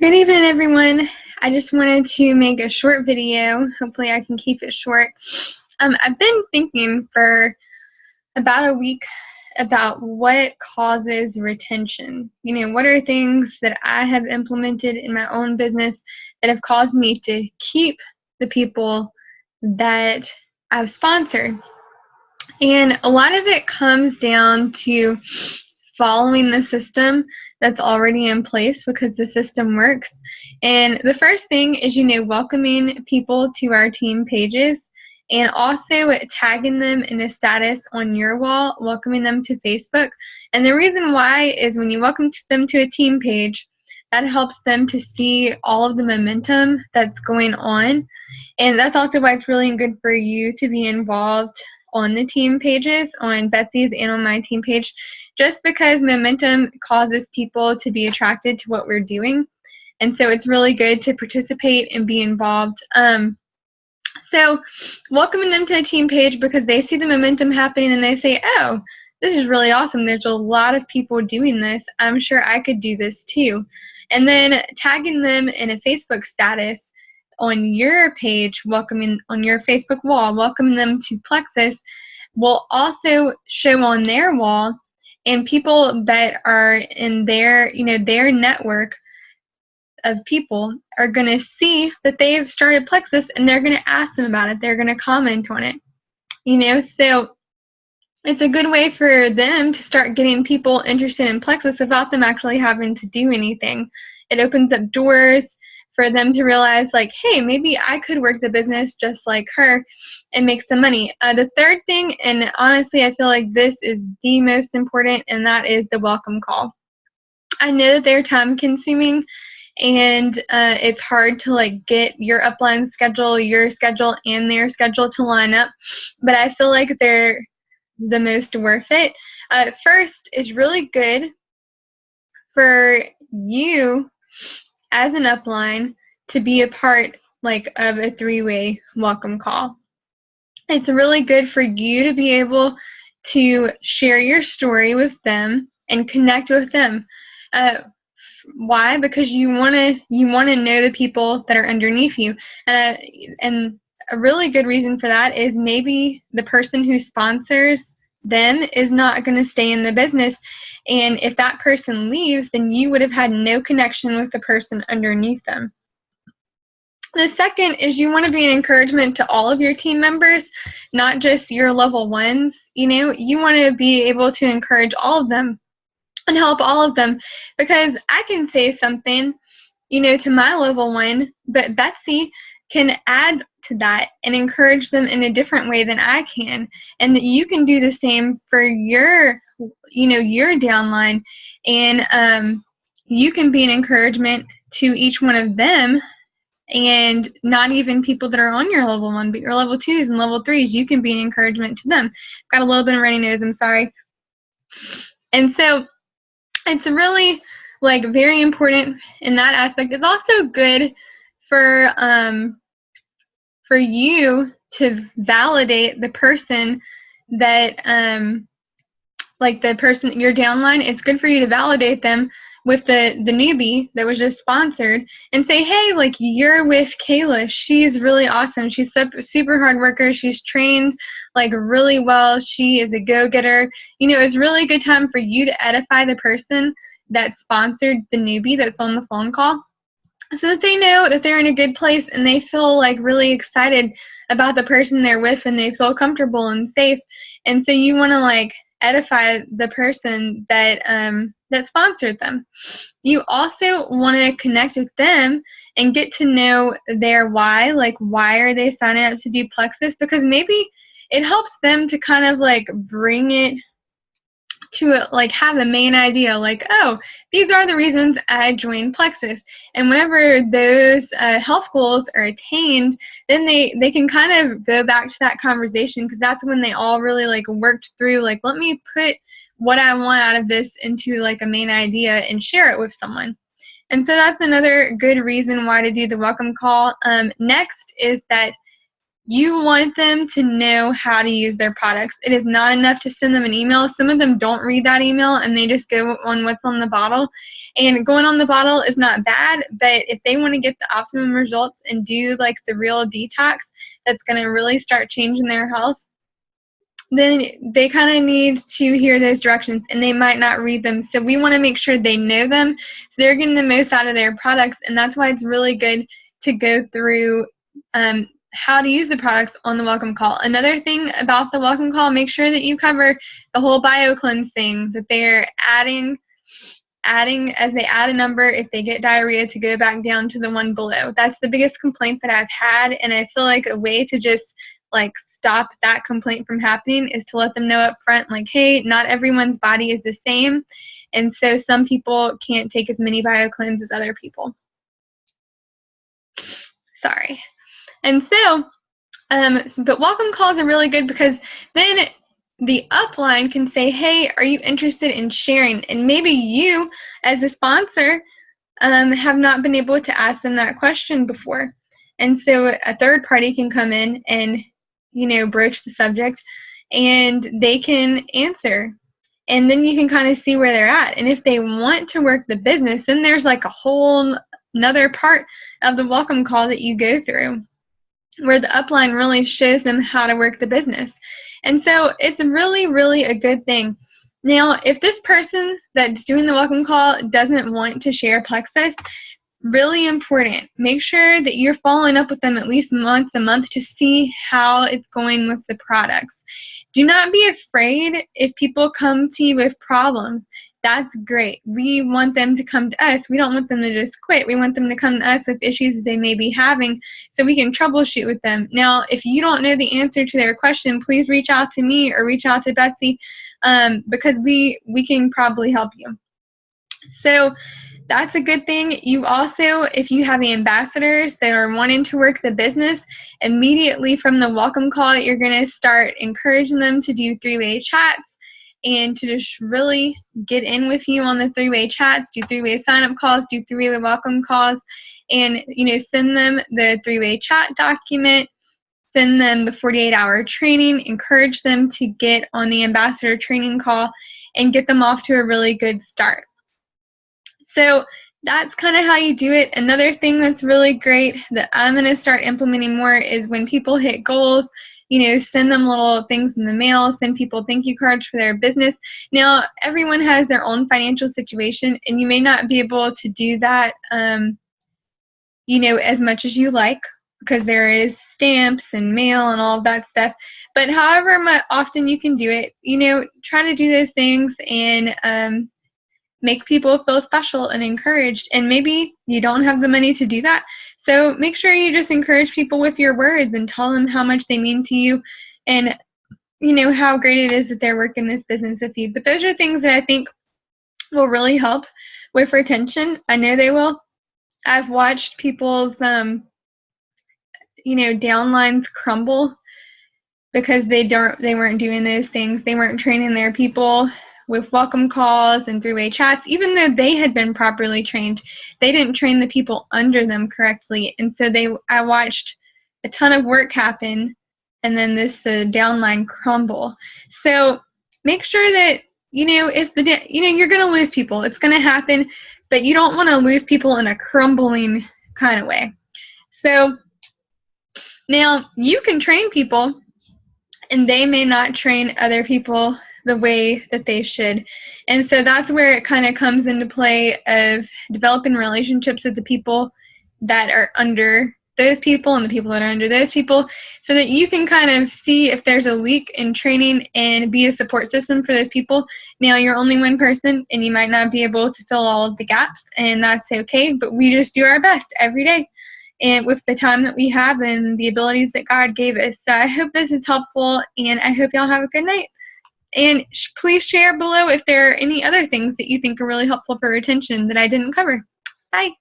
Good evening, everyone. I just wanted to make a short video. Hopefully I can keep it short. I've been thinking for about a week about what causes retention. What are things that I have implemented in my own business that have caused me to keep the people that I've sponsored? And a lot of it comes down to following the system that's already in place because the system works. And the first thing is, welcoming people to our team pages and also tagging them in a status on your wall, welcoming them to Facebook. And the reason why is when you welcome them to a team page, that helps them to see all of the momentum that's going on. And that's also why it's really good for you to be involved on the team pages, on Betsy's and on my team page, just because momentum causes people to be attracted to what we're doing. And so it's really good to participate and be involved. So welcoming them to a team page because they see the momentum happening and they say, oh, this is really awesome. There's a lot of people doing this. I'm sure I could do this too. And then tagging them in a Facebook status on your page, welcoming on your Facebook wall, welcoming them to Plexus, will also show on their wall, and people that are in their network of people are going to see that they've started Plexus, and they're going to ask them about it. They're going to comment on it. So it's a good way for them to start getting people interested in Plexus without them actually having to do anything. It opens up doors for them to realize, like, hey, maybe I could work the business just like her and make some money. The third thing, and honestly I feel like this is the most important, and that is the welcome call. I know that they're time consuming and it's hard to get your upline schedule, your schedule, and their schedule to line up, but I feel like they're the most worth it. First, it's really good for you as an upline to be a part of a three-way welcome call. It's really good for you to be able to share your story with them and connect with them. Why? Because you want to know the people that are underneath you, and a really good reason for that is maybe the person who sponsors them is not going to stay in the business, and if that person leaves, then you would have had no connection with the person underneath them. The second is you want to be an encouragement to all of your team members, not just your level ones. You want to be able to encourage all of them and help all of them, because I can say something, to my level one, but Betsy can add to that and encourage them in a different way than I can, and that you can do the same for your downline, and you can be an encouragement to each one of them, and not even people that are on your level one, but your level twos and level threes, you can be an encouragement to them. Got a little bit of runny nose, I'm sorry. And so it's really very important in that aspect. It's also good for you to validate the person that the person, your downline. It's good for you to validate them with the newbie that was just sponsored and say, hey, you're with Kayla. She's really awesome. She's super hard worker. She's trained really well. She is a go-getter. It's really a good time for you to edify the person that sponsored the newbie that's on the phone call, so that they know that they're in a good place and they feel really excited about the person they're with, and they feel comfortable and safe. And so you want to edify the person that that sponsored them. You also want to connect with them and get to know their why. Why are they signing up to do Plexus? Because maybe it helps them to kind of bring it to have a main idea, oh, these are the reasons I joined Plexus. And whenever those health goals are attained, then they can kind of go back to that conversation, because that's when they all really worked through let me put what I want out of this into a main idea and share it with someone. And so that's another good reason why to do the welcome call. Next is that You want them to know how to use their products. It is not enough to send them an email. Some of them don't read that email and they just go on what's on the bottle. And going on the bottle is not bad, but if they want to get the optimum results and do like the real detox that's going to really start changing their health, then they kind of need to hear those directions, and they might not read them. So we want to make sure they know them so they're getting the most out of their products, and that's why it's really good to go through how to use the products on the welcome call. Another thing about the welcome call, make sure that you cover the whole BioCleanse thing, that they're adding as they add a number, if they get diarrhea, to go back down to the one below. That's the biggest complaint that I've had, and I feel like a way to just like stop that complaint from happening is to let them know up front, like, hey, not everyone's body is the same, and so some people can't take as many BioCleanse as other people. Sorry. And so, but welcome calls are really good because then the upline can say, hey, are you interested in sharing? And maybe you, as a sponsor, have not been able to ask them that question before. And so a third party can come in and, broach the subject, and they can answer. And then you can kind of see where they're at. And if they want to work the business, then there's like a whole another part of the welcome call that you go through, where the upline really shows them how to work the business. And so it's really, really a good thing. Now, if this person that's doing the welcome call doesn't want to share Plexus, really important, make sure that you're following up with them at least once a month to see how it's going with the products. Do not be afraid if people come to you with problems. That's great. We want them to come to us. We don't want them to just quit. We want them to come to us with issues they may be having so we can troubleshoot with them. Now, if you don't know the answer to their question, please reach out to me or reach out to Betsy because we can probably help you. So that's a good thing. You also, if you have ambassadors that are wanting to work the business, immediately from the welcome call, you're going to start encouraging them to do three-way chats and to just really get in with you on the three-way chats, do three-way sign-up calls, do three-way welcome calls, and send them the three-way chat document, send them the 48-hour training, encourage them to get on the ambassador training call, and get them off to a really good start. So that's kind of how you do it. Another thing that's really great that I'm going to start implementing more is when people hit goals, send them little things in the mail, send people thank you cards for their business. Now, everyone has their own financial situation, and you may not be able to do that, as much as you like, because there is stamps and mail and all of that stuff. But however often you can do it, try to do those things and make people feel special and encouraged. And maybe you don't have the money to do that, so make sure you just encourage people with your words and tell them how much they mean to you and how great it is that they're working this business with you. But those are things that I think will really help with retention. I know they will. I've watched people's downlines crumble because they weren't doing those things. They weren't training their people with welcome calls and three-way chats. Even though they had been properly trained, they didn't train the people under them correctly. And so I watched a ton of work happen, and then the downline crumble. So make sure that, if you're going to lose people, it's going to happen, but you don't want to lose people in a crumbling kind of way. So now you can train people, and they may not train other people the way that they should. And so that's where it kind of comes into play of developing relationships with the people that are under those people and the people that are under those people, so that you can kind of see if there's a leak in training and be a support system for those people. Now, you're only one person, and you might not be able to fill all of the gaps, and that's okay, but we just do our best every day and with the time that we have and the abilities that God gave us. So I hope this is helpful, and I hope y'all have a good night. And please share below if there are any other things that you think are really helpful for retention that I didn't cover. Bye.